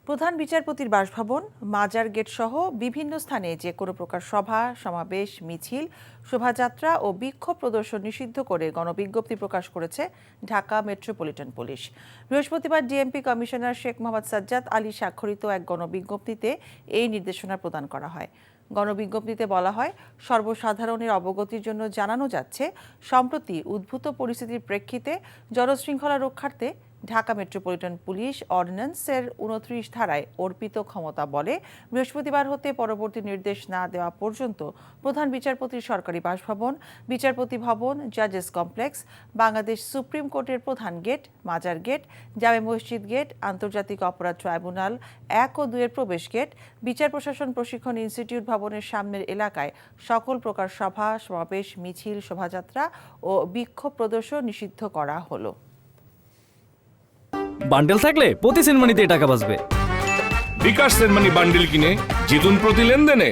প্রধান বিচারপতির বাসভবন, মাজার গেট সহ বিভিন্ন স্থানে যে কোনো প্রকার সভা, সমাবেশ, মিছিল, শোভাযাত্রা ও বিক্ষোভ প্রদর্শন নিষিদ্ধ করে গণবিজ্ঞপ্তি প্রকাশ করেছে ঢাকা মেট্রোপলিটন পুলিশ। বৃহস্পতিবার ডিএমপি কমিশনার শেখ মোহাম্মদ সাজ্জাদ আলী স্বাক্ষরিত এক গণবিজ্ঞপ্তিতে এই নির্দেশনা প্রদান করা হয়। গণবিজ্ঞপ্তিতে বলা হয়, সর্বসাধারণের অবগতির জন্য জানানো যাচ্ছে, সম্প্রতি উদ্ভূত পরিস্থিতির প্রেক্ষিতে জনশৃঙ্খলা রক্ষার্থে ঢাকা মেট্রোপলিটন পুলিশ অর্ডিন্যান্সের ২৯ ধারায় অর্পিত ক্ষমতা বলে বৃহস্পতিবার হতে পরবর্তী নির্দেশ না দেওয়া পর্যন্ত প্রধান বিচারপতির সরকারি বাসভবন, বিচারপতি ভবন, জাজেস কমপ্লেক্স, বাংলাদেশ সুপ্রিম কোর্টের প্রধান গেট, মাজার গেট, জামে মসজিদ গেট, আন্তর্জাতিক অপরাধ ট্রাইব্যুনাল ১ ও ২ এর প্রবেশ গেট, বিচার প্রশাসন প্রশিক্ষণ ইনস্টিটিউট ভবনের সামনের এলাকায় সকল প্রকার সভা, সমাবেশ, মিছিল, শোভাযাত্রা ও বিক্ষোভ প্রদর্শন নিষিদ্ধ করা হলো। বান্ডেল থাকলে প্রতি সেনমানিতে টাকা বাঁচবে। বিকাশ সেনমানি বান্ডেল কিনে জিতুন প্রতি লেনদেনে।